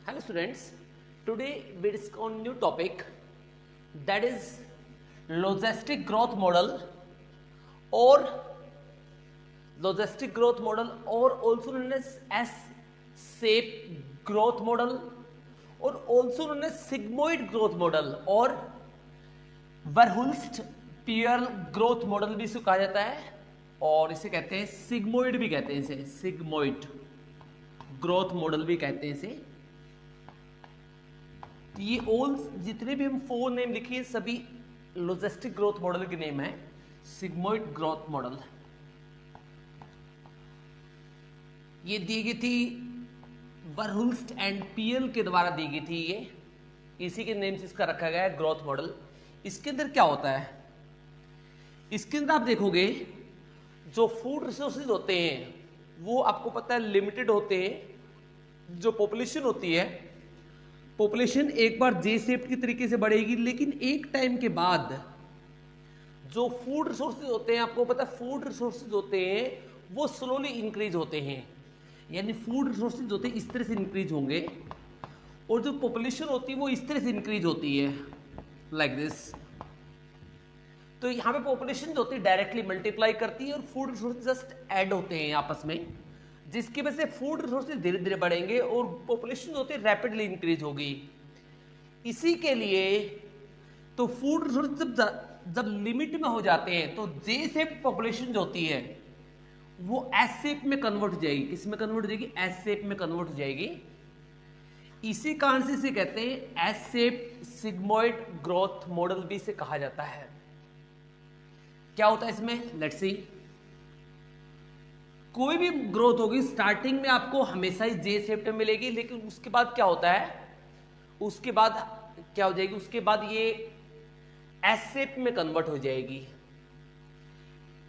Hello students, today we discuss on new topic that is logistic growth model or also known as S-shape growth model or also known as sigmoid growth model और वर्हुल्स्ट पियर growth model भी इसे कहा जाता है और इसे कहते हैं सिग्मोइड भी कहते हैं, इसे सिग्मोइड ग्रोथ मॉडल भी कहते हैं इसे। ये ऑल जितने भी हम फोर नेम लिखे सभी लॉजिस्टिक ग्रोथ मॉडल के नेम है। सिग्मोइड ग्रोथ मॉडल ये दी गई थी वर्हुल्स्ट एंड पियल के द्वारा दी गई थी, ये इसी के नेम से इसका रखा गया है ग्रोथ मॉडल। इसके अंदर क्या होता है, इसके अंदर आप देखोगे जो फूड रिसोर्सेज होते हैं वो आपको पता है लिमिटेड होते हैं। जो पॉपुलेशन होती है, पॉपुलेशन एक बार जे शेप की तरीके से बढ़ेगी, लेकिन एक टाइम के बाद जो फूड रिसोर्सेज होते हैं, आपको पता है फूड रिसोर्सेज होते हैं वो स्लोली इंक्रीज होते हैं, यानी फूड रिसोर्सेज होते हैं इस तरह से इंक्रीज होंगे और जो पॉपुलेशन होती है वो इस तरह से इंक्रीज होती है लाइक दिस। तो यहाँ पे पॉपुलेशन जो होती है डायरेक्टली मल्टीप्लाई करती है और फूड रिसोर्सेज जस्ट ऐड होते हैं आपस में, जिसकी वजह से फूड रिसोर्सेज धीरे धीरे बढ़ेंगे और पॉपुलेशन जो होती है रैपिडली इंक्रीज होगी। इसी के लिए तो फूड रिसोर्सेज जब लिमिट में हो जाते हैं तो जे शेप पॉपुलेशन जो होती है वो एस शेप में कन्वर्ट हो जाएगी। किस में कन्वर्ट हो जाएगी? एस शेप में कन्वर्ट हो जाएगी। इसी कारण से इसे कहते हैं S shape sigmoid growth model भी इसे कहा जाता है। क्या होता है इसमें? Let's see. कोई भी ग्रोथ होगी स्टार्टिंग में आपको हमेशा ही जे शेप में मिलेगी, लेकिन उसके बाद क्या होता है, उसके बाद क्या हो जाएगी, उसके बाद ये एस शेप में कन्वर्ट हो जाएगी।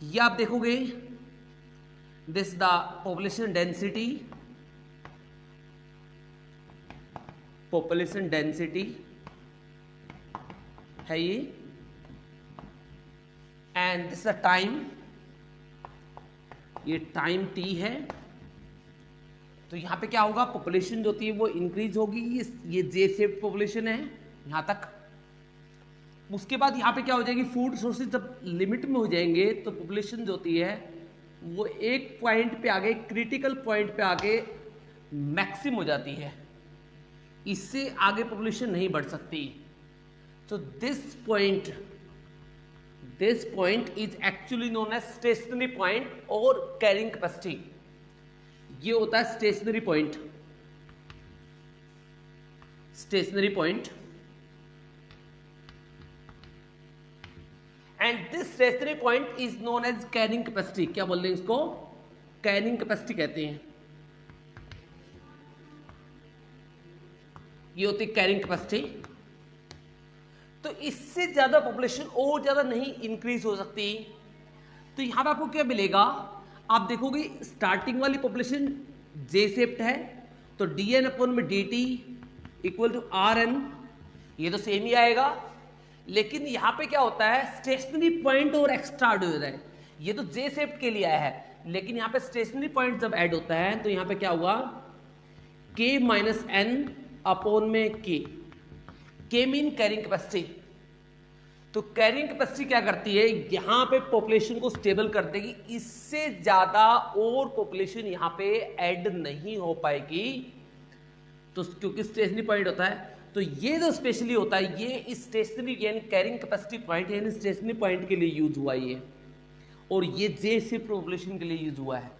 ये आप देखोगे this the population density, population density है ये, एंड दिस द टाइम, ये टाइम टी है। तो यहां पे क्या होगा, पॉपुलेशन जो होती है वो इंक्रीज होगी, ये जे शेप पॉपुलेशन है यहां तक। उसके बाद यहां पे क्या हो जाएगी, फूड सोर्सेज जब लिमिट में हो जाएंगे तो पॉपुलेशन जो होती है वो एक पॉइंट पे आगे, क्रिटिकल पॉइंट पे आगे मैक्सिम हो जाती है, इससे आगे पॉपुलेशन नहीं बढ़ सकती। तो this point is actually known as stationary point और कैरिंग कैपेसिटी। ये होता है stationary point, stationary point. And this stationary point is known as carrying capacity. क्या बोल रहे हैं इसको? कैरिंग कैपेसिटी कहते हैं। ये होती है कैरिंग कैपेसिटी। तो इससे ज्यादा पॉपुलेशन और ज्यादा नहीं इंक्रीज हो सकती। तो यहां पर आपको क्या मिलेगा, आप देखोगे स्टार्टिंग वाली पॉपुलेशन जे शेप्ड है, तो डी एन अपॉन में D T equal to R N, ये तो सेम ही आएगा। लेकिन यहां पे क्या होता है, स्टेशनरी पॉइंट और एक्स्ट्रा ऐड हो रहा है। ये तो जे शेप्ड के लिए आया है, लेकिन यहां पे स्टेशनरी पॉइंट जब ऐड होता है तो यहां पे क्या हुआ, के माइनस एन अपॉन में के मीन कैरिंग कैपेसिटी। तो कैरिंग कैपेसिटी क्या करती है, यहां पे पॉपुलेशन को स्टेबल कर देगी, इससे ज्यादा और पॉपुलेशन यहां पे ऐड नहीं हो पाएगी। तो क्योंकि स्टेशनरी पॉइंट होता है, तो ये जो स्पेशली होता है ये इस स्टेशनरी यानी कैरिंग कैपेसिटी पॉइंट यानी स्टेशनरी पॉइंट के लिए यूज हुआ ये, और ये जे शेप पॉपुलेशन के लिए यूज हुआ है।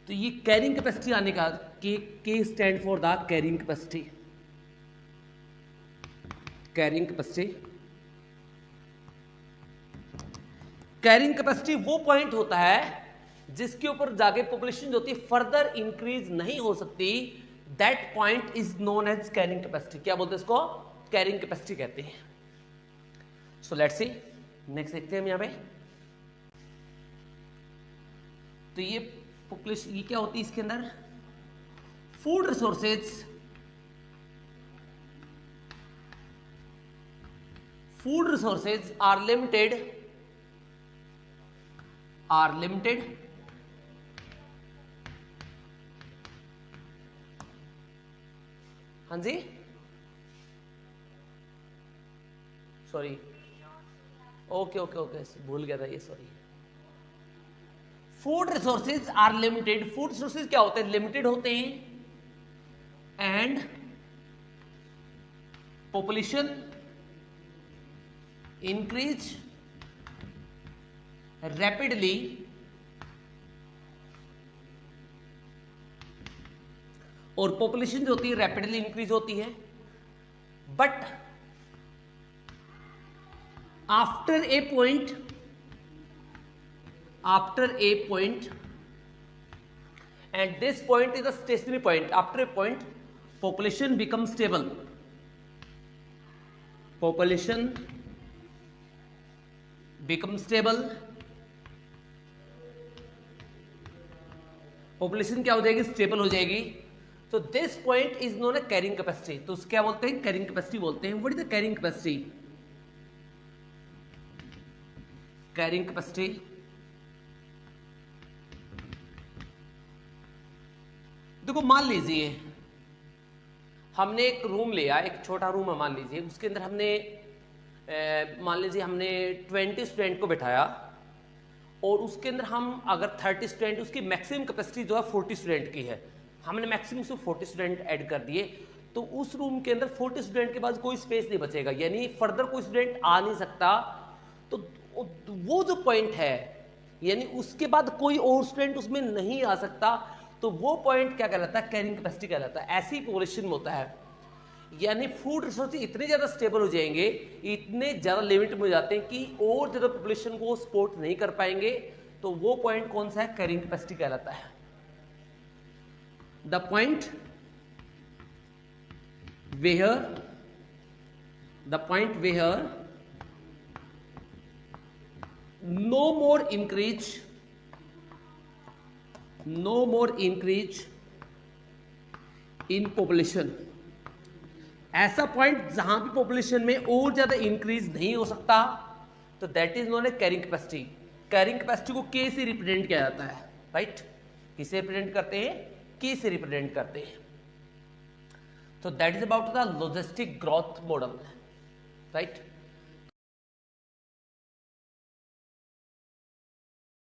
तो ये कैरिंग कैपेसिटी आने का, के stand for the carrying capacity, carrying capacity. Carrying capacity वो पॉइंट होता है जिसके ऊपर जाके पॉपुलेशन जो होती है फर्दर इंक्रीज नहीं हो सकती, that point is known as carrying capacity. क्या बोलते हैं इसको? कैरिंग कैपेसिटी कहते हैं। सो लेट्स सी, नेक्स्ट देखते हैं हम यहां पे। तो ये पॉपुलेशन, ये क्या होती है इसके अंदर, food resources, food resources are limited and हाँ जी, सॉरी, ओके ओके ओके, भूल गया था ये, sorry. Food resources are limited, food resources क्या होते हैं, लिमिटेड होते हैं, एंड पॉपुलेशन इंक्रीज रैपिडली और पॉपुलेशन जो होती है रैपिडली इंक्रीज होती है, but after a point and this point is a stationary point, after a point population becomes stable, population क्या हो जाएगी, स्टेबल हो जाएगी। तो this point is known A carrying capacity, तो उसको क्या बोलते हैं, कैरिंग कैपेसिटी बोलते हैं। What is the carrying capacity, carrying capacity देखो, मान लीजिए हमने एक रूम लिया, एक छोटा रूम है मान लीजिए, उसके अंदर हमने मान लीजिए हमने 20 स्टूडेंट को बैठाया और उसके अंदर हम अगर 30 स्टूडेंट, उसकी मैक्सिमम कैपेसिटी जो है 40 स्टूडेंट की है, हमने मैक्सिमम से 40 स्टूडेंट ऐड कर दिए, तो उस रूम के अंदर 40 स्टूडेंट के बाद कोई स्पेस नहीं बचेगा, यानी फर्दर कोई स्टूडेंट आ नहीं सकता। तो वो जो पॉइंट है, यानी उसके बाद कोई और स्टूडेंट उसमें नहीं आ सकता, तो वो पॉइंट क्या कहलाता है, कैरिंग कैपेसिटी कहलाता है। ऐसी पॉपुलेशन में होता है, यानी फूड रिसोर्सेज इतने ज्यादा स्टेबल हो जाएंगे, इतने ज्यादा लिमिट में हो जाते हैं कि और ज्यादा पॉपुलेशन को सपोर्ट नहीं कर पाएंगे, तो वो पॉइंट कौन सा है, कैरिंग कैपेसिटी कहलाता है। The point where no more increase in population, ऐसा पॉइंट जहां भी पॉपुलेशन में और ज्यादा इंक्रीज नहीं हो सकता, तो that is known A carrying capacity. Carrying capacity को के से रिप्रेजेंट किया जाता है, राइट। किसे रिप्रेजेंट करते हैं, के से रिप्रेजेंट करते हैं। तो that is about the logistic growth model, right.